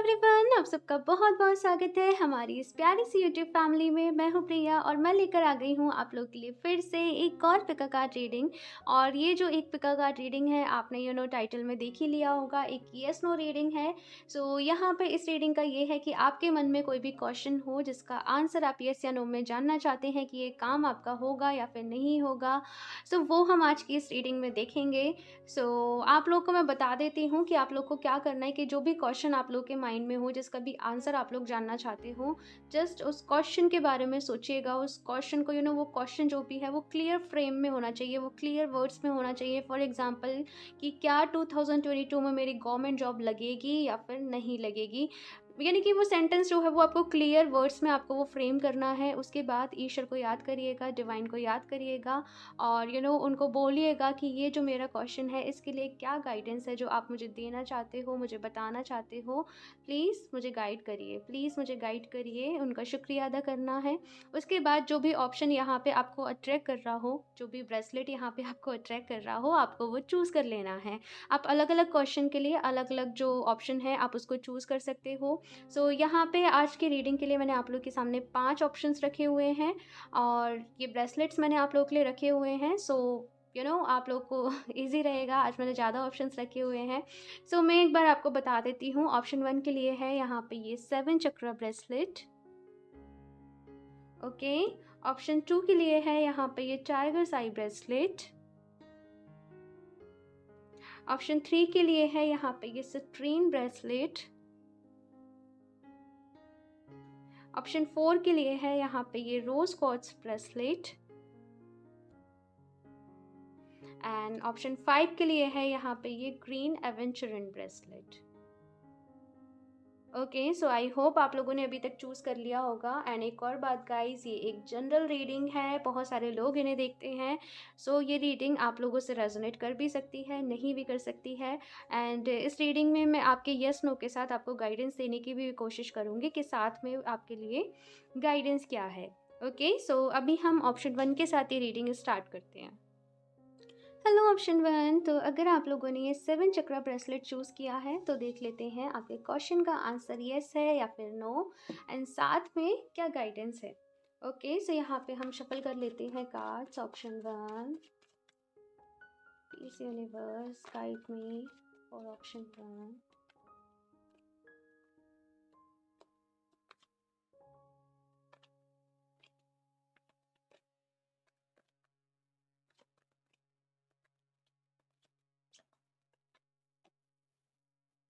Everyone, आप सबका बहुत बहुत स्वागत है हमारी इस प्यारी सी यूट्यूब फैमिली में। मैं हूं प्रिया और मैं लेकर आ गई हूं आप लोग के लिए फिर से एक और पिका कार्ड रीडिंग। और ये जो एक पिका कार्ड रीडिंग है, आपने टाइटल में देख ही लिया होगा, एक यस नो रीडिंग है। सो यहाँ पे इस रीडिंग का ये है कि आपके मन में कोई भी क्वेश्चन हो जिसका आंसर आप यस या नो में जानना चाहते हैं कि ये काम आपका होगा या फिर नहीं होगा, सो वो हम आज की इस रीडिंग में देखेंगे। आप लोग को मैं बता देती हूँ कि आप लोग को क्या करना है कि जो भी क्वेश्चन आप लोग के माइंड में हो, जिसका भी आंसर आप लोग जानना चाहते हो, जस्ट उस क्वेश्चन के बारे में सोचिएगा। उस क्वेश्चन को वो क्वेश्चन जो भी है वो क्लियर फ्रेम में होना चाहिए, वो क्लियर वर्ड्स में होना चाहिए। फॉर एग्जांपल कि क्या 2022 में मेरी गवर्नमेंट जॉब लगेगी या फिर नहीं लगेगी, यानी कि वो सेंटेंस जो है वो आपको क्लियर वर्ड्स में आपको वो फ्रेम करना है। उसके बाद ईश्वर को याद करिएगा, डिवाइन को याद करिएगा और उनको बोलिएगा कि ये जो मेरा क्वेश्चन है इसके लिए क्या गाइडेंस है जो आप मुझे देना चाहते हो, मुझे बताना चाहते हो। प्लीज़ मुझे गाइड करिए, प्लीज़ मुझे गाइड करिए। उनका शुक्रिया अदा करना है। उसके बाद जो भी ऑप्शन यहाँ पे आपको अट्रैक्ट कर रहा हो, जो भी ब्रेसलेट यहाँ पे आपको अट्रैक्ट कर रहा हो, आपको वो चूज़ कर लेना है। आप अलग अलग क्वेश्चन के लिए अलग अलग जो ऑप्शन है आप उसको चूज़ कर सकते हो। यहाँ पे आज की रीडिंग के लिए मैंने आप लोग के सामने 5 ऑप्शंस रखे हुए हैं और ये ब्रेसलेट्स मैंने आप लोग के लिए रखे हुए हैं। आप लोग को ईज़ी रहेगा। आज मैंने ज़्यादा ऑप्शंस रखे हुए हैं। मैं एक बार आपको बता देती हूँ। ऑप्शन 1 के लिए है यहाँ पे ये 7 चक्र ब्रेसलेट। ओके। ऑप्शन 2 के लिए है यहाँ पे ये टाइगर्स आई ब्रेसलेट। ऑप्शन 3 के लिए है यहाँ पे ये सिट्रीन ब्रेसलेट। ऑप्शन 4 के लिए है यहाँ पे ये रोज क्वार्ट्ज ब्रेसलेट। एंड ऑप्शन 5 के लिए है यहाँ पे ये green aventurine bracelet. Okay, so I hope आप लोगों ने अभी तक चूज़ कर लिया होगा। एंड एक और बात गाइस, ये एक जनरल रीडिंग है, बहुत सारे लोग इन्हें देखते हैं। ये रीडिंग आप लोगों से रेजोनेट कर भी सकती है, नहीं भी कर सकती है। एंड इस रीडिंग में मैं आपके यस नो के साथ आपको गाइडेंस देने की भी कोशिश करूँगी कि साथ में आपके लिए गाइडेंस क्या है। ओके, सो अभी हम ऑप्शन 1 के साथ ये रीडिंग स्टार्ट करते हैं। हेलो ऑप्शन 1, तो अगर आप लोगों ने ये 7 चक्रा ब्रेसलेट चूज़ किया है तो देख लेते हैं आपके क्वेश्चन का आंसर यस है या फिर नो, एंड साथ में क्या गाइडेंस है। ओके, सो यहाँ पे हम शफल कर लेते हैं cards. Option 1, please universe guide me for option 1।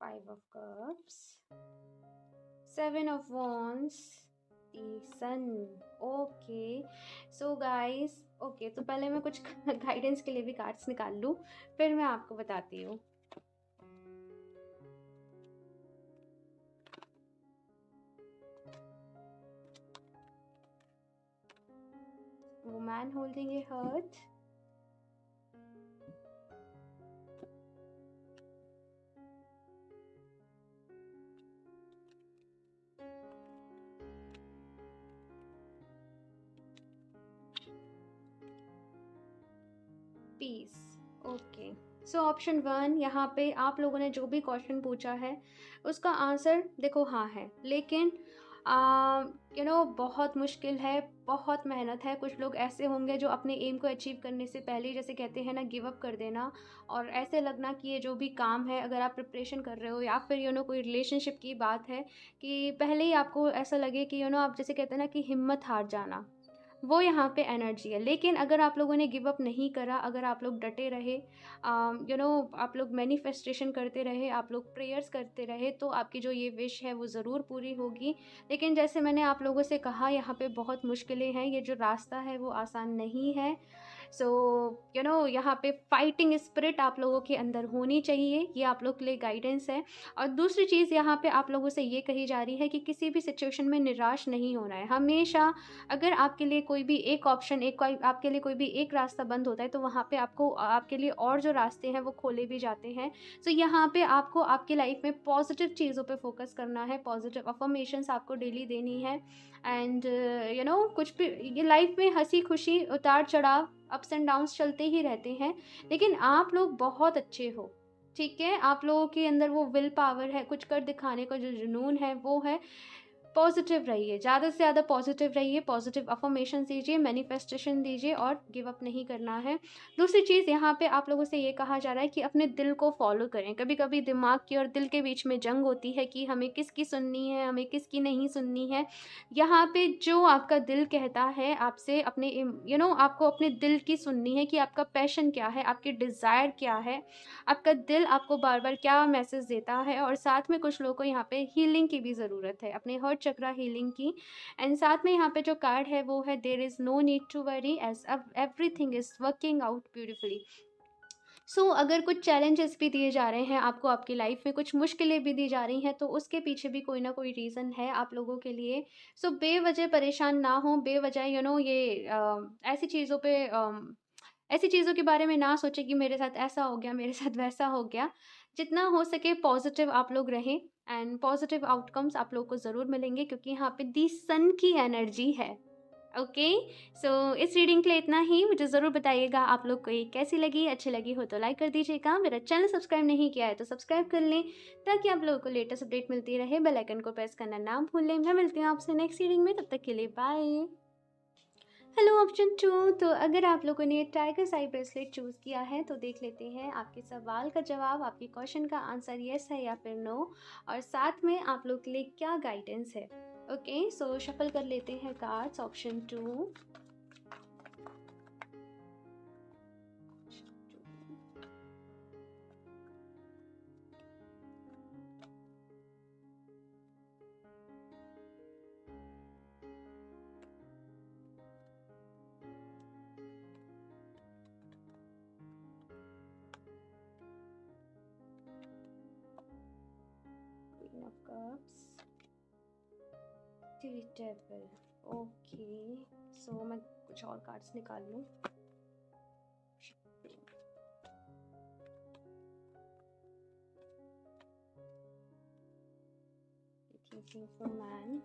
Five of Cups, Seven of Wands, the Sun। Okay, so guys, okay, तो पहले मैं कुछ गाइडेंस के लिए भी कार्ड्स निकाल लूँ, फिर मैं आपको बताती हूँ। Woman holding a heart, peace. Okay, so option 1, यहाँ पे आप लोगों ने जो भी क्वेश्चन पूछा है उसका आंसर देखो हाँ है, लेकिन बहुत मुश्किल है, बहुत मेहनत है। कुछ लोग ऐसे होंगे जो अपने एम को अचीव करने से पहले, जैसे कहते हैं ना, गिव अप कर देना और ऐसे लगना कि ये जो भी काम है, अगर आप प्रिपरेशन कर रहे हो या फिर कोई रिलेशनशिप की बात है, कि पहले ही आपको ऐसा लगे कि आप जैसे कहते हैं ना कि हिम्मत हार जाना, वो यहाँ पे एनर्जी है। लेकिन अगर आप लोगों ने गिव अप नहीं करा, अगर आप लोग डटे रहे, आप लोग मैनिफेस्टेशन करते रहे, आप लोग प्रेयर्स करते रहे, तो आपकी जो ये विश है वो ज़रूर पूरी होगी। लेकिन जैसे मैंने आप लोगों से कहा, यहाँ पे बहुत मुश्किलें हैं, ये जो रास्ता है वो आसान नहीं है। यहाँ पे फाइटिंग स्पिरिट आप लोगों के अंदर होनी चाहिए, ये आप लोग के लिए गाइडेंस है। और दूसरी चीज़ यहाँ पे आप लोगों से ये कही जा रही है कि किसी भी सिचुएशन में निराश नहीं होना है। हमेशा अगर आपके लिए कोई भी एक ऑप्शन, आपके लिए कोई भी एक रास्ता बंद होता है, तो वहाँ पे आपको आपके लिए और जो रास्ते हैं वो खोले भी जाते हैं। यहाँ पे आपको आपकी लाइफ में पॉजिटिव चीज़ों पे फोकस करना है, पॉजिटिव अफर्मेशंस आपको डेली देनी है। एंड कुछ भी, ये लाइफ में हंसी खुशी उतार चढ़ाव, अप्स एंड डाउन्स चलते ही रहते हैं, लेकिन आप लोग बहुत अच्छे हो। ठीक है? आप लोगों के अंदर वो विल पावर है, कुछ कर दिखाने का जो जुनून है वो है। पॉजिटिव रहिए, ज़्यादा से ज़्यादा पॉजिटिव रहिए, पॉजिटिव अफ़र्मेशंस दीजिए, मैनिफेस्टेशन दीजिए और गिव अप नहीं करना है। दूसरी चीज़ यहाँ पे आप लोगों से ये कहा जा रहा है कि अपने दिल को फ़ॉलो करें। कभी-कभी दिमाग की और दिल के बीच में जंग होती है कि हमें किसकी सुननी है, हमें किसकी नहीं सुननी है। यहाँ पे जो आपका दिल कहता है आपसे अपने आपको अपने दिल की सुननी है कि आपका पैशन क्या है, आपकी डिज़ायर क्या है, आपका दिल आपको बार-बार क्या मैसेज देता है। और साथ में कुछ लोगों को यहाँ पे हीलिंग की भी ज़रूरत है, अपने हर्ट चक्रा हीलिंग की। एंड साथ में यहाँ पे जो कार्ड है वो है there is no need to worry as everything is working out beautifully. अगर कुछ चैलेंजेस भी दिए जा रहे हैं आपको, आपकी लाइफ में कुछ मुश्किलें भी दी जा रही हैं, तो उसके पीछे भी कोई ना कोई रीज़न है आप लोगों के लिए। बेवजह परेशान ना हों, बेवजह ये ऐसी चीज़ों पे ऐसी चीज़ों के बारे में ना सोचें कि मेरे साथ ऐसा हो गया, मेरे साथ वैसा हो गया। जितना हो सके पॉज़िटिव आप लोग रहें एंड पॉज़िटिव आउटकम्स आप लोगों को ज़रूर मिलेंगे, क्योंकि यहाँ पे दी सन की एनर्जी है। ओके, इस रीडिंग के लिए इतना ही। मुझे ज़रूर बताइएगा आप लोग को ये कैसी लगी। अच्छी लगी हो तो लाइक कर दीजिएगा। मेरा चैनल सब्सक्राइब नहीं किया है तो सब्सक्राइब कर लें, ताकि आप लोगों को लेटेस्ट अपडेट मिलती रहे। बेल आइकन को प्रेस करना ना भूलें। मैं मिलती हूँ आपसे नेक्स्ट रीडिंग में, तब तक के लिए बाय। हेलो ऑप्शन 2, तो अगर आप लोगों ने टाइगर आई ब्रेसलेट चूज़ किया है तो देख लेते हैं आपके सवाल का जवाब, आपके क्वेश्चन का आंसर येस है या फिर नो, और साथ में आप लोग के लिए क्या गाइडेंस है। ओके, शफल कर लेते हैं cards. Option 2, queen of cups, the devil. Okay, मैं कुछ और कार्ड्स निकाल लूँ। Thinking for man,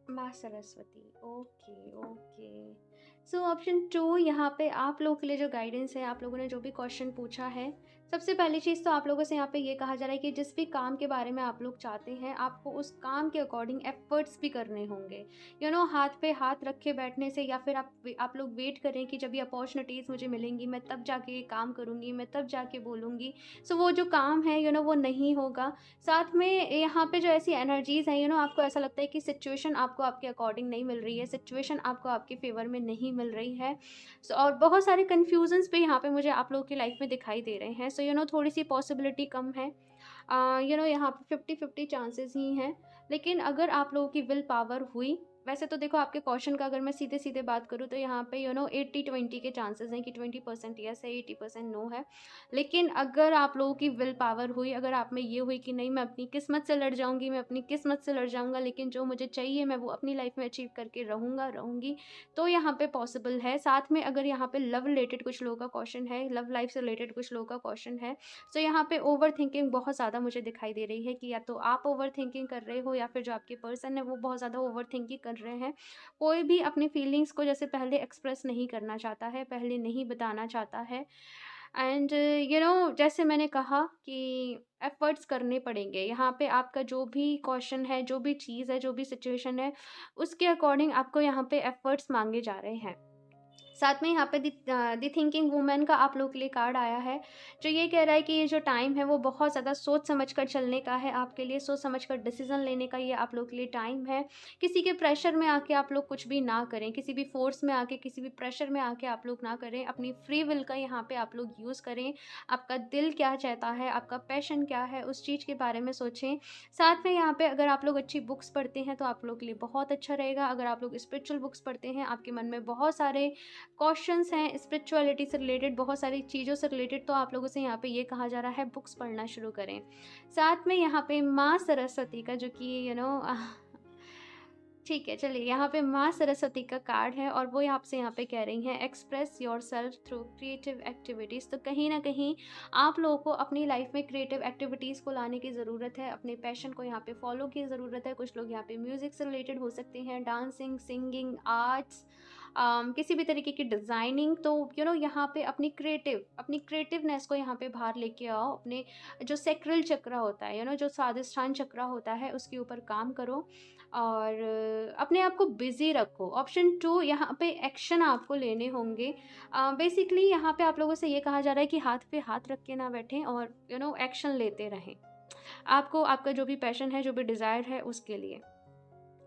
माँ सरस्वती। ओके ओके, ऑप्शन 2 यहाँ पे आप लोगों के लिए जो गाइडेंस है, आप लोगों ने जो भी क्वेश्चन पूछा है, सबसे पहली चीज़ तो आप लोगों से यहाँ पे ये कहा जा रहा है कि जिस भी काम के बारे में आप लोग चाहते हैं, आपको उस काम के अकॉर्डिंग एफर्ट्स भी करने होंगे। हाथ पे हाथ रखे बैठने से, या फिर आप लोग वेट करें कि जब ये अपॉर्चुनिटीज़ मुझे मिलेंगी मैं तब जाके ये काम करूँगी, मैं तब जाके बोलूँगी। वो जो काम है वो नहीं होगा। साथ में यहाँ पे जो ऐसी एनर्जीज़ हैं, आपको ऐसा लगता है कि सिचुएशन आपको आपके अकॉर्डिंग नहीं मिल रही है, सिचुएशन आपको आपके फेवर में नहीं मिल रही है। और बहुत सारे कन्फ्यूजन्स भी यहाँ पे मुझे आप लोगों की लाइफ में दिखाई दे रहे हैं। थोड़ी सी पॉसिबिलिटी कम है। यहाँ पे 50-50 चांसेस ही हैं। लेकिन अगर आप लोगों की विल पावर हुई, वैसे तो देखो आपके क्वेश्चन का अगर मैं सीधे-सीधे बात करूँ तो यहाँ पे 80-20 के चांसेस हैं कि 20% येस है, 80% नो है। लेकिन अगर आप लोगों की विल पावर हुई, अगर आप में ये हुई कि नहीं मैं अपनी किस्मत से लड़ जाऊँगी, मैं अपनी किस्मत से लड़ जाऊँगा, लेकिन जो मुझे चाहिए मैं वो अपनी लाइफ में अचीव करके रहूँगी, तो यहाँ पे पॉसिबल है। साथ में अगर यहाँ पे लव रिलेटेड कुछ लोगों का क्वेश्चन है, लव लाइफ से रिलेटेड कुछ लोगों का क्वेश्चन है, यहाँ पे ओवर थिंकिंग बहुत ज़्यादा मुझे दिखाई दे रही है कि या तो आप ओवर थिंकिंग कर रहे हो, या फिर जो आपके पर्सन है वो बहुत ज़्यादा ओवर थिंकिंग कर रहे हैं। कोई भी अपनी फीलिंग्स को जैसे पहले एक्सप्रेस नहीं करना चाहता है, पहले नहीं बताना चाहता है। एंड जैसे मैंने कहा कि एफर्ट्स करने पड़ेंगे। यहाँ पे आपका जो भी क्वेश्चन है, जो भी चीज़ है, जो भी सिचुएशन है, उसके अकॉर्डिंग आपको यहाँ पे एफर्ट्स मांगे जा रहे हैं। साथ में यहाँ पे द थिंकिंग वूमेन का आप लोगों के लिए कार्ड आया है, जो ये कह रहा है कि ये जो टाइम है वो बहुत ज़्यादा सोच समझ कर चलने का है आपके लिए, सोच समझ कर डिसीजन लेने का ये आप लोग के लिए टाइम है। किसी के प्रेशर में आके आप लोग कुछ भी ना करें, किसी भी फोर्स में आके, किसी भी प्रेशर में आके आप लोग ना करें। अपनी फ्री विल का यहाँ पे आप लोग यूज़ करें। आपका दिल क्या चाहता है, आपका पैशन क्या है, उस चीज़ के बारे में सोचें। साथ में यहाँ पे अगर आप लोग अच्छी बुक्स पढ़ते हैं तो आप लोग के लिए बहुत अच्छा रहेगा। अगर आप लोग स्पिरिचुअल बुक्स पढ़ते हैं, आपके मन में बहुत सारे क्वेश्चंस हैं स्पिरिचुअलिटी से रिलेटेड, बहुत सारी चीज़ों से रिलेटेड, तो आप लोगों से यहाँ पे ये कहा जा रहा है बुक्स पढ़ना शुरू करें। साथ में यहाँ पे माँ सरस्वती का जो कि ठीक है, चलिए यहाँ पे माँ सरस्वती का कार्ड है और वो आपसे यहाँ पे कह रही हैं express yourself through creative activities. तो कहीं न कहीं आप लोगों को अपनी लाइफ में क्रिएटिव एक्टिविटीज़ को लाने की ज़रूरत है, अपने पैशन को यहाँ पे फ़ॉलो की ज़रूरत है। कुछ लोग यहाँ पे म्यूज़िक से रिलेटेड हो सकते हैं, डांसिंग, सिंगिंग, आर्ट्स, किसी भी तरीके की डिज़ाइनिंग। तो यहाँ पे अपनी क्रिएटिवनेस को यहाँ पे बाहर लेके आओ। अपने जो सैक्रल चक्र होता है, जो स्वादिष्ठान चक्र होता है, उसके ऊपर काम करो और अपने आप को बिज़ी रखो। ऑप्शन 2, यहाँ पे एक्शन आपको लेने होंगे। बेसिकली यहाँ पे आप लोगों से ये कहा जा रहा है कि हाथ पे हाथ रख के ना बैठें और एक्शन लेते रहें। आपको आपका जो भी पैशन है, जो भी डिज़ायर है, उसके लिए।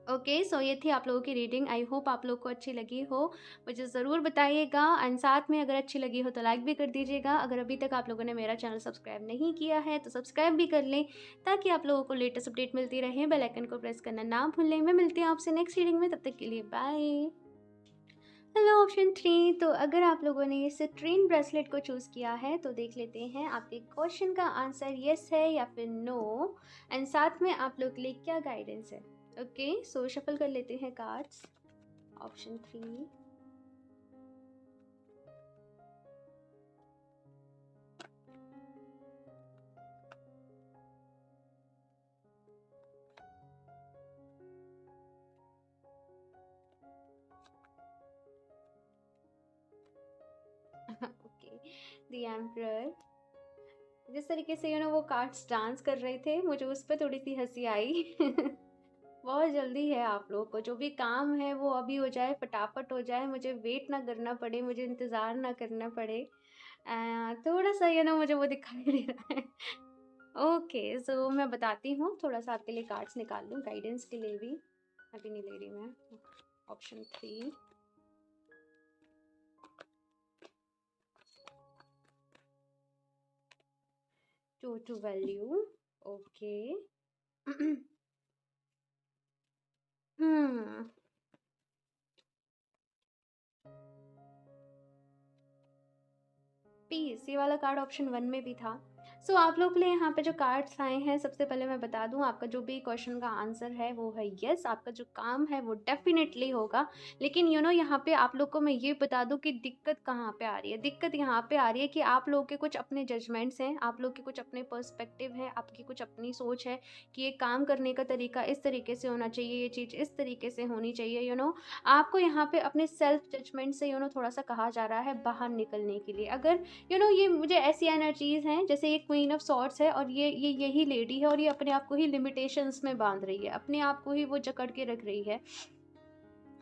ओके, सो ये थी आप लोगों की रीडिंग। आई होप आप लोग को अच्छी लगी हो। मुझे ज़रूर बताइएगा एंड साथ में अगर अच्छी लगी हो तो लाइक भी कर दीजिएगा। अगर अभी तक आप लोगों ने मेरा चैनल सब्सक्राइब नहीं किया है तो सब्सक्राइब भी कर लें, ताकि आप लोगों को लेटेस्ट अपडेट मिलती रहे। बेल आइकन को प्रेस करना ना भूलें। मैं मिलती हूँ आपसे नेक्स्ट रीडिंग में, तब तक के लिए बाय। हेलो ऑप्शन 3, तो अगर आप लोगों ने इस सिट्रीन ब्रेसलेट को चूज़ किया है तो देख लेते हैं आपके क्वेश्चन का आंसर येस है या फिर नो, एंड साथ में आप लोग के लिए क्या गाइडेंस है। ओके, सो शफल कर लेते हैं cards. Option 3, okay, the emperor. जिस तरीके से वो कार्ड्स डांस कर रहे थे, मुझे उस पर थोड़ी सी हंसी आई। बहुत जल्दी है आप लोगों को, जो भी काम है वो अभी हो जाए, फटाफट हो जाए, मुझे वेट ना करना पड़े, मुझे इंतज़ार ना करना पड़े। थोड़ा सा मुझे वो दिखाई दे रहा है। ओके, सो मैं बताती हूँ, थोड़ा सा आपके लिए कार्ड्स निकाल लूँ गाइडेंस के लिए भी। अभी नहीं ले रही मैं। Option 3, 2 to value. Okay. Hmm peace, ये वाला कार्ड ऑप्शन 1 में भी था। सो आप लोग के लिए यहाँ पे जो कार्ड्स आए हैं, सबसे पहले मैं बता दूँ, आपका जो भी क्वेश्चन का आंसर है वो है यस। आपका जो काम है वो डेफिनेटली होगा। लेकिन यहाँ पे आप लोग को मैं ये बता दूँ कि दिक्कत कहाँ पे आ रही है। दिक्कत यहाँ पे आ रही है कि आप लोग के कुछ अपने जजमेंट्स हैं, आप लोग के कुछ अपने पर्सपेक्टिव हैं, आपकी कुछ अपनी सोच है कि ये काम करने का तरीका इस तरीके से होना चाहिए, ये चीज़ इस तरीके से होनी चाहिए। आपको यहाँ पे अपने सेल्फ जजमेंट से थोड़ा सा कहा जा रहा है बाहर निकलने के लिए। अगर ये मुझे ऐसी एनर्जीज हैं, जैसे ये क्वीन ऑफ सॉर्ड्स है और ये यही लेडी है और ये अपने आप को ही लिमिटेशंस में बांध रही है, अपने आप को ही वो जकड़ के रख रही है।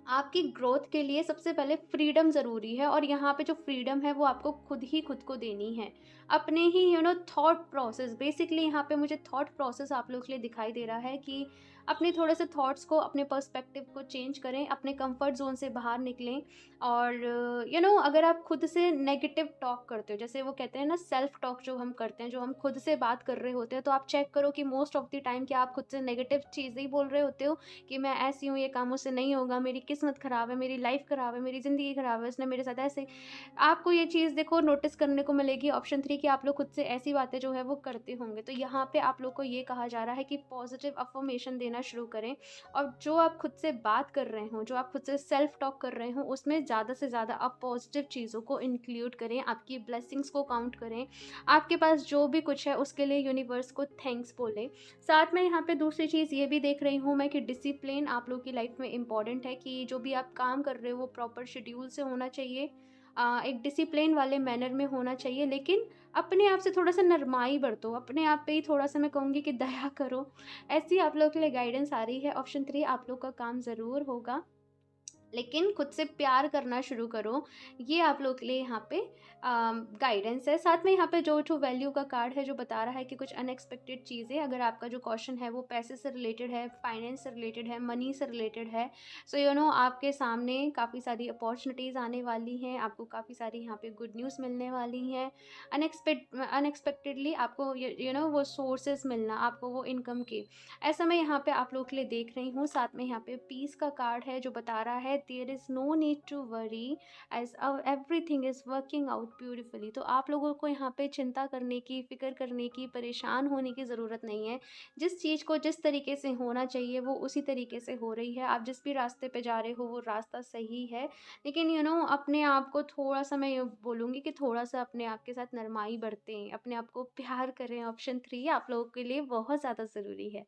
आपकी ग्रोथ के लिए सबसे पहले फ्रीडम ज़रूरी है और यहाँ पे जो फ्रीडम है वो आपको खुद को देनी है। अपने ही थॉट प्रोसेस, बेसिकली यहाँ पे मुझे थॉट प्रोसेस आप लोग के लिए दिखाई दे रहा है कि अपने थोड़े से थॉट्स को, अपने पर्सपेक्टिव को चेंज करें, अपने कंफर्ट जोन से बाहर निकलें। और अगर आप खुद से नेगेटिव टॉक करते हो, जैसे वो कहते हैं ना सेल्फ टॉक जो हम करते हैं, जो हम खुद से बात कर रहे होते हैं, तो आप चेक करो कि मोस्ट ऑफ द टाइम क्या आप खुद से नेगेटिव चीज़ें ही बोल रहे होते हो कि मैं ऐसी हूँ, ये काम मुझसे नहीं होगा, मेरी किस्मत ख़राब है, मेरी लाइफ ख़राब है, मेरी ज़िंदगी ख़राब है, उसने मेरे साथ ऐसे। आपको ये चीज़ देखो नोटिस करने को मिलेगी ऑप्शन 3 कि आप लोग खुद से ऐसी बातें जो है वो करते होंगे। तो यहाँ पे आप लोग को ये कहा जा रहा है कि पॉजिटिव अफ़र्मेशन देना शुरू करें और जो आप खुद से बात कर रहे हो, जो आप खुद से सेल्फ टॉक कर रहे हो, उसमें ज़्यादा से ज़्यादा आप पॉजिटिव चीज़ों को इंक्लूड करें, आपकी ब्लेसिंग्स को काउंट करें, आपके पास जो भी कुछ है उसके लिए यूनिवर्स को थैंक्स बोलें। साथ में यहाँ पे दूसरी चीज़ ये भी देख रही हूँ मैं कि डिसिप्लिन आप लोग की लाइफ में इम्पॉर्टेंट है, कि जो भी आप काम कर रहे हो वो प्रॉपर शेड्यूल से होना चाहिए, एक डिसिप्लिन वाले मैनर में होना चाहिए। लेकिन अपने आप से थोड़ा सा नरमाई बरतो, अपने आप पे ही थोड़ा सा मैं कहूँगी कि दया करो। ऐसी आप लोग के लिए गाइडेंस आ रही है। ऑप्शन 3, आप लोग का काम ज़रूर होगा, लेकिन खुद से प्यार करना शुरू करो। ये आप लोग के लिए यहाँ पे गाइडेंस है। साथ में यहाँ पे जो टू वैल्यू का कार्ड है, जो बता रहा है कि कुछ अनएक्सपेक्टेड चीज़ें, अगर आपका जो क्वेश्चन है वो पैसे से रिलेटेड है, फाइनेंस से रिलेटेड है, मनी से रिलेटेड है, सो आपके सामने काफ़ी सारी अपॉर्चुनिटीज़ आने वाली हैं, आपको काफ़ी सारी यहाँ पे गुड न्यूज़ मिलने वाली हैं। अनएक्सपेक्टेडली आपको वो सोर्सेज मिलना, आपको वो इनकम की, ऐसा मैं यहाँ पे आप लोग के लिए देख रही हूँ। साथ में यहाँ पे पीस का कार्ड है, जो बता रहा है there is no need to worry as everything is working out beautifully. तो आप लोगों को यहाँ पे चिंता करने की, फ़िक्र करने की, परेशान होने की ज़रूरत नहीं है। जिस चीज़ को जिस तरीके से होना चाहिए वो उसी तरीके से हो रही है। आप जिस भी रास्ते पे जा रहे हो वो रास्ता सही है। लेकिन अपने आप को थोड़ा-सा, मैं ये बोलूँगी कि थोड़ा-सा अपने आप के साथ नरमाई बरतें, अपने आप को प्यार करें। ऑप्शन 3 आप लोगों के लिए बहुत ज़्यादा ज़रूरी है।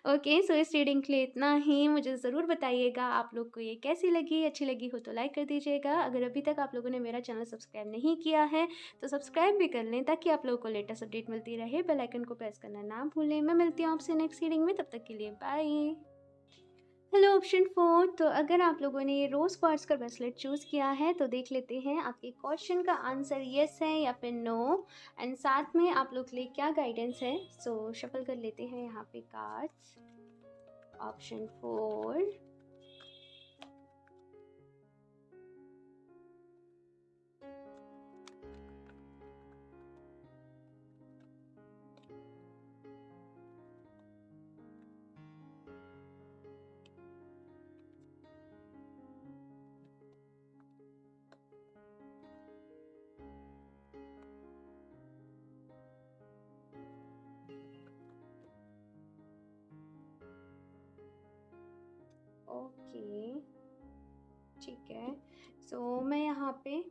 ओके, सो इस रीडिंग के लिए इतना ही। मुझे ज़रूर बताइएगा आप लोग को ये कैसी लगी। अच्छी लगी हो तो लाइक कर दीजिएगा। अगर अभी तक आप लोगों ने मेरा चैनल सब्सक्राइब नहीं किया है तो सब्सक्राइब भी कर लें, ताकि आप लोगों को लेटेस्ट अपडेट मिलती रहे। बेल आइकन को प्रेस करना ना भूलें। मैं मिलती हूँ आपसे नेक्स्ट रीडिंग में, तब तक के लिए बाय। हेलो ऑप्शन 4, तो अगर आप लोगों ने ये रोज़ क्वार्ट्ज का ब्रेसलेट चूज़ किया है तो देख लेते हैं आपके क्वेश्चन का आंसर येस है या फिर नो, एंड साथ में आप लोग के लिए क्या गाइडेंस है। सो शफल कर लेते हैं यहाँ पे कार्ड्स। ऑप्शन 4, ओके, ठीक है। सो मैं यहाँ पे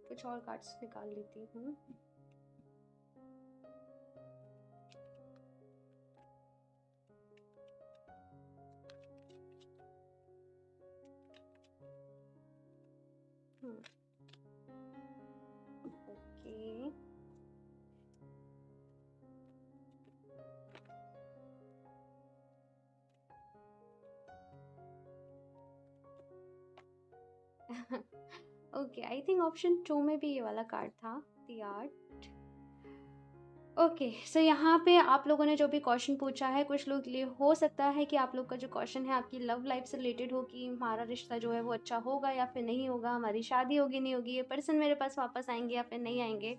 कुछ और कार्ड्स निकाल लेती हूँ। Okay, okay, I think option 2 में भी ये वाला कार्ड था, द आर्ट। ओके, सो यहाँ पे आप लोगों ने जो भी क्वेश्चन पूछा है, कुछ लोग के लिए हो सकता है कि आप लोग का जो क्वेश्चन है आपकी लव लाइफ से रिलेटेड हो, कि हमारा रिश्ता जो है वो अच्छा होगा या फिर नहीं होगा, हमारी शादी होगी नहीं होगी, ये पर्सन मेरे पास वापस आएंगे या फिर नहीं आएंगे।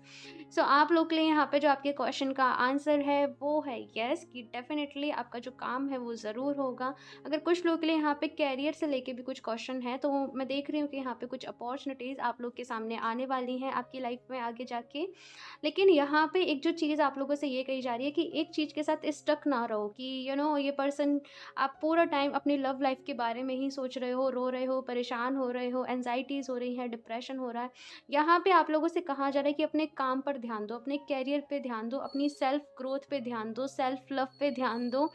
सो आप लोग के लिए यहाँ पे जो आपके क्वेश्चन का आंसर है वो है यस, कि डेफिनेटली आपका जो काम है वो ज़रूर होगा। अगर कुछ लोग के लिए यहाँ पे कैरियर से लेके भी कुछ क्वेश्चन है, तो मैं देख रही हूँ कि यहाँ पे कुछ अपॉर्चुनिटीज़ आप लोग के सामने आने वाली हैं आपकी लाइफ में आगे जाके। लेकिन यहाँ पे एक जो चीज़ आप लोगों से ये कही जा रही है कि एक चीज़ के साथ स्टक ना रहो, कि ये पर्सन, आप पूरा टाइम अपनी लव लाइफ के बारे में ही सोच रहे हो, रो रहे हो, परेशान हो रहे हो, एंजाइटीज़ हो रही हैं, डिप्रेशन हो रहा है। यहाँ पे आप लोगों से कहा जा रहा है कि अपने काम पर ध्यान दो, अपने कैरियर पे ध्यान दो, अपनी सेल्फ ग्रोथ पे ध्यान दो, सेल्फ लव पे ध्यान दो।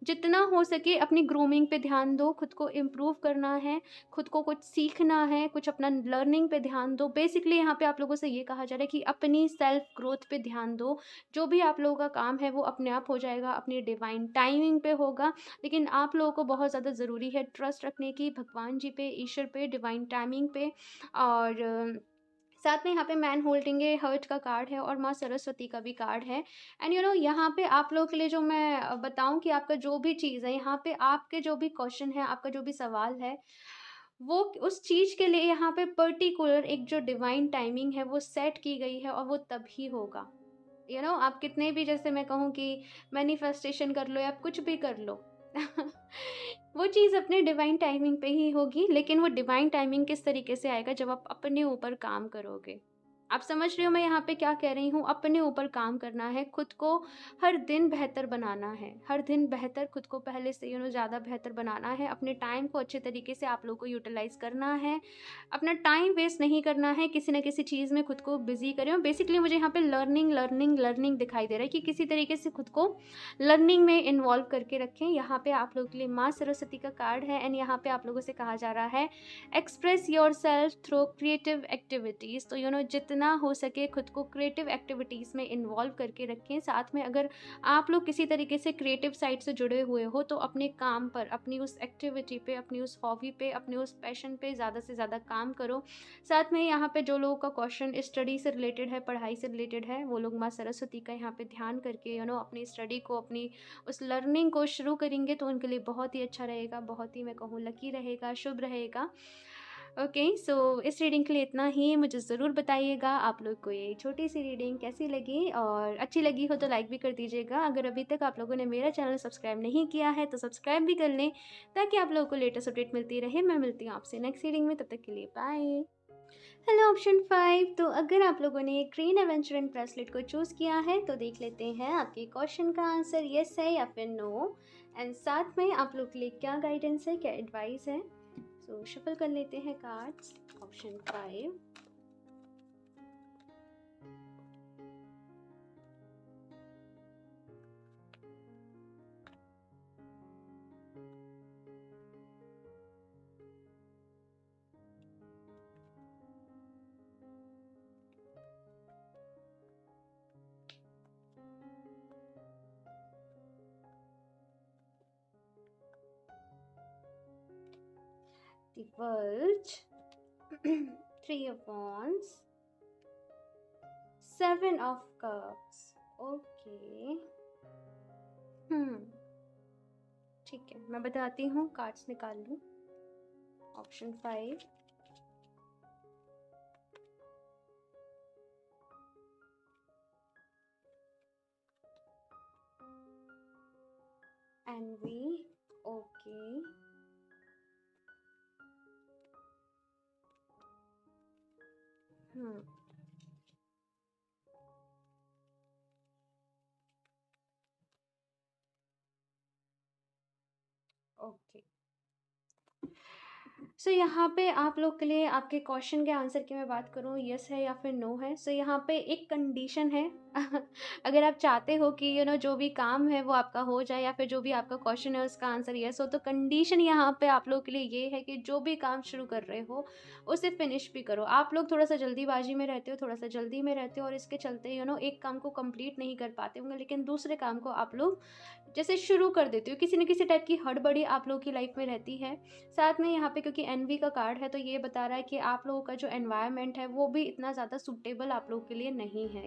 जितना हो सके अपनी ग्रूमिंग पे ध्यान दो, खुद को इम्प्रूव करना है, खुद को कुछ सीखना है, कुछ अपना लर्निंग पे ध्यान दो। बेसिकली यहाँ पे आप लोगों से ये कहा जा रहा है कि अपनी सेल्फ ग्रोथ पे ध्यान दो। जो भी आप लोगों का काम है वो अपने आप हो जाएगा, अपनी डिवाइन टाइमिंग पे होगा। लेकिन आप लोगों को बहुत ज़्यादा ज़रूरी है ट्रस्ट रखने की भगवान जी पे, ईश्वर पे, डिवाइन टाइमिंग पे। और साथ में यहाँ पे मैन होल्डिंग ए हर्ट का कार्ड है और माँ सरस्वती का भी कार्ड है। एंड यहाँ पे आप लोगों के लिए जो मैं बताऊं कि आपका जो भी चीज़ है, यहाँ पे आपके जो भी क्वेश्चन है, आपका जो भी सवाल है, वो उस चीज़ के लिए यहाँ पे पर्टिकुलर एक जो डिवाइन टाइमिंग है वो सेट की गई है, और वो तभी होगा। आप कितने भी, जैसे मैं कहूँ कि मैनिफेस्टेशन कर लो या कुछ भी कर लो, वो चीज़ अपने डिवाइन टाइमिंग पे ही होगी। लेकिन वो डिवाइन टाइमिंग किस तरीके से आएगा, जब आप अपने ऊपर काम करोगे। आप समझ रहे हो मैं यहाँ पे क्या कह रही हूँ? अपने ऊपर काम करना है, खुद को हर दिन बेहतर बनाना है, हर दिन बेहतर, खुद को पहले से ज़्यादा बेहतर बनाना है। अपने टाइम को अच्छे तरीके से आप लोग को यूटिलाइज़ करना है, अपना टाइम वेस्ट नहीं करना है, किसी न किसी चीज़ में खुद को बिज़ी करें। और बेसिकली मुझे यहाँ पे लर्निंग लर्निंग लर्निंग दिखाई दे रहा है, कि किसी तरीके से खुद को लर्निंग में इन्वॉल्व करके रखें। यहाँ पे आप लोगों के लिए माँ सरस्वती का कार्ड है, एंड यहाँ पे आप लोगों से कहा जा रहा है express your self through creative activities. तो जितना हो सके खुद को क्रिएटिव एक्टिविटीज़ में इन्वॉल्व करके रखें। साथ में अगर आप लोग किसी तरीके से क्रिएटिव साइड से जुड़े हुए हो तो अपने काम पर, अपनी उस एक्टिविटी पे, अपनी उस हॉबी पे, अपने उस पैशन पे ज़्यादा से ज़्यादा काम करो। साथ में यहाँ पे जो लोगों का क्वेश्चन स्टडी से रिलेटेड है, पढ़ाई से रिलेटेड है, वो लोग माँ सरस्वती का यहाँ पे ध्यान करके अपनी स्टडी को, अपनी उस लर्निंग को शुरू करेंगे तो उनके लिए बहुत ही अच्छा रहेगा, बहुत ही मैं कहूँ लकी रहेगा, शुभ रहेगा। ओके, सो इस रीडिंग के लिए इतना ही। मुझे ज़रूर बताइएगा आप लोग को ये छोटी सी रीडिंग कैसी लगी, और अच्छी लगी हो तो लाइक भी कर दीजिएगा। अगर अभी तक आप लोगों ने मेरा चैनल सब्सक्राइब नहीं किया है तो सब्सक्राइब भी कर लें, ताकि आप लोगों को लेटेस्ट अपडेट मिलती रहे। मैं मिलती हूँ आपसे नेक्स्ट रीडिंग में, तब तक के लिए बाय। हेलो ऑप्शन 5, तो अगर आप लोगों ने ग्रीन एवेंचर एंड ब्रेसलेट को चूज़ किया है तो देख लेते हैं आपके क्वेश्चन का आंसर येस है या फिर नो, एंड साथ में आप लोग के लिए क्या गाइडेंस है, क्या एडवाइस है। सो शफल कर लेते हैं cards. Option 5, the Verge, Three of Wands, Seven of Cups। Okay, ठीक है, मैं बताती हूँ, कार्ड्स निकाल लूँ। Option 5, envy, okay, okay. So यहाँ पे आप लोग के लिए आपके क्वेश्चन के आंसर की मैं बात करूँ, यस है या फिर नो है। सो यहाँ पे एक कंडीशन है। अगर आप चाहते हो कि जो भी काम है वो आपका हो जाए, या फिर जो भी आपका क्वेश्चन है उसका आंसर यस हो, तो कंडीशन यहाँ पे आप लोग के लिए ये है कि जो भी काम शुरू कर रहे हो उसे फिनिश भी करो। आप लोग थोड़ा सा जल्दीबाजी में रहते हो, थोड़ा सा जल्दी में रहते हो, और इसके चलते एक काम को कंप्लीट नहीं कर पाते होंगे, लेकिन दूसरे काम को आप लोग जैसे शुरू कर देते हो। किसी न किसी टाइप की हड़बड़ी आप लोगों की लाइफ में रहती है। साथ में यहाँ पे क्योंकि एनवी का कार्ड है, तो ये बता रहा है कि आप लोगों का जो एनवायरनमेंट है वो भी इतना ज़्यादा सूटेबल आप लोगों के लिए नहीं है।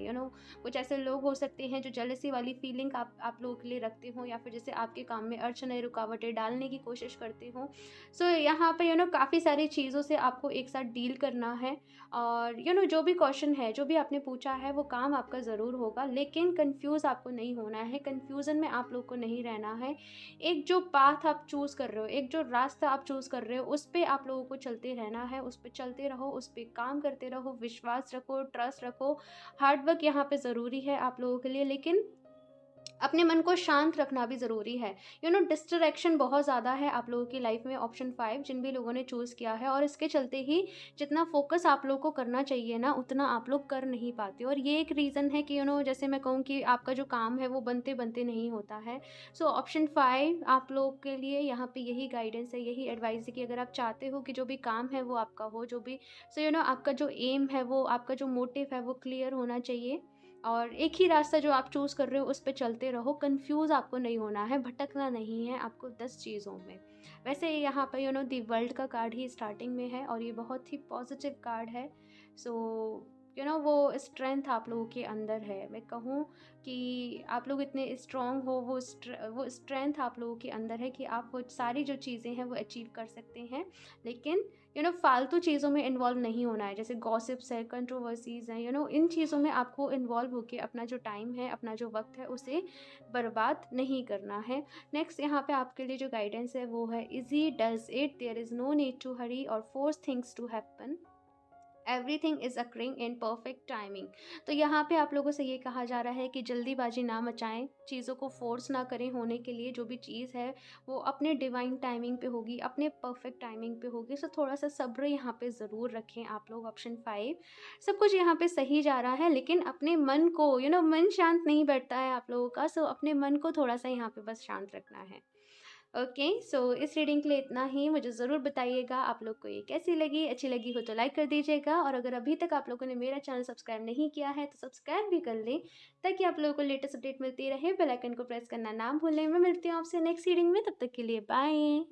कुछ ऐसे लोग हो सकते हैं जो जेलसी वाली फीलिंग आप लोगों के लिए रखते हो, या फिर जैसे आपके काम में अड़चने रुकावटें डालने की कोशिश करते हो। सो यहाँ पे काफ़ी सारी चीज़ों से आपको एक साथ डील करना है। और जो भी क्वेश्चन है, जो भी आपने पूछा है, वो काम आपका ज़रूर होगा, लेकिन कंफ्यूज आपको नहीं होना है, कंफ्यूजन में आप लोग को नहीं रहना है। एक जो पाथ आप चूज़ कर रहे हो, एक जो रास्ता आप चूज़ कर रहे हो, उस पे आप लोगों को चलते रहना है, उस पे चलते रहो, उस पे काम करते रहो, विश्वास रखो, ट्रस्ट रखो। हार्ड वर्क यहाँ पे ज़रूरी है आप लोगों के लिए, लेकिन अपने मन को शांत रखना भी ज़रूरी है। डिस्ट्रैक्शन बहुत ज़्यादा है आप लोगों की लाइफ में। ऑप्शन 5 जिन भी लोगों ने चूज़ किया है, और इसके चलते ही जितना फोकस आप लोग को करना चाहिए ना, उतना आप लोग कर नहीं पाते, और ये एक रीज़न है कि जैसे मैं कहूँ कि आपका जो काम है वो बनते बनते नहीं होता है। सो ऑप्शन 5 आप लोग के लिए यहाँ पे यही गाइडेंस है, यही एडवाइस है कि अगर आप चाहते हो कि जो भी काम है वो आपका हो, जो भी आपका जो एम है, वो आपका जो मोटिव है वो क्लियर होना चाहिए, और एक ही रास्ता जो आप चूज़ कर रहे हो उस पे चलते रहो। कंफ्यूज आपको नहीं होना है, भटकना नहीं है आपको 10 चीज़ों में। वैसे यहाँ पर दी वर्ल्ड का कार्ड ही स्टार्टिंग में है, और ये बहुत ही पॉजिटिव कार्ड है। सो वो स्ट्रेंथ आप लोगों के अंदर है। मैं कहूँ कि आप लोग इतने स्ट्रांग हो, वो स्ट्रेंथ आप लोगों के अंदर है कि आप वो सारी जो चीज़ें हैं वो अचीव कर सकते हैं। लेकिन फालतू चीज़ों में इन्वॉल्व नहीं होना है, जैसे गॉसिप्स है, कंट्रोवर्सीज़ हैं, इन चीज़ों में आपको इन्वॉल्व होकर अपना जो टाइम है, अपना जो वक्त है, उसे बर्बाद नहीं करना है। नेक्स्ट यहाँ पे आपके लिए जो गाइडेंस है वो है easy does it, there is no need to hurry और force things to happen, everything is occurring in perfect timing. तो यहाँ पे आप लोगों से ये कहा जा रहा है कि जल्दीबाजी ना मचाएं, चीज़ों को फोर्स ना करें होने के लिए। जो भी चीज़ है वो अपने डिवाइन टाइमिंग पे होगी, अपने परफेक्ट टाइमिंग पे होगी। सो थोड़ा सा सब्र यहाँ पे ज़रूर रखें आप लोग। ऑप्शन 5 सब कुछ यहाँ पे सही जा रहा है, लेकिन अपने मन को मन शांत नहीं बैठता है आप लोगों का। सो अपने मन को थोड़ा सा यहाँ पे बस शांत रखना है। ओके, सो इस रीडिंग के लिए इतना ही। मुझे ज़रूर बताइएगा आप लोग को ये कैसी लगी। अच्छी लगी हो तो लाइक कर दीजिएगा, और अगर अभी तक आप लोगों ने मेरा चैनल सब्सक्राइब नहीं किया है तो सब्सक्राइब भी कर लें, ताकि आप लोगों को लेटेस्ट अपडेट मिलती रहे। बेल आइकन को प्रेस करना ना भूलें। मैं मिलती हूँ आपसे नेक्स्ट रीडिंग में, तब तक के लिए बाय।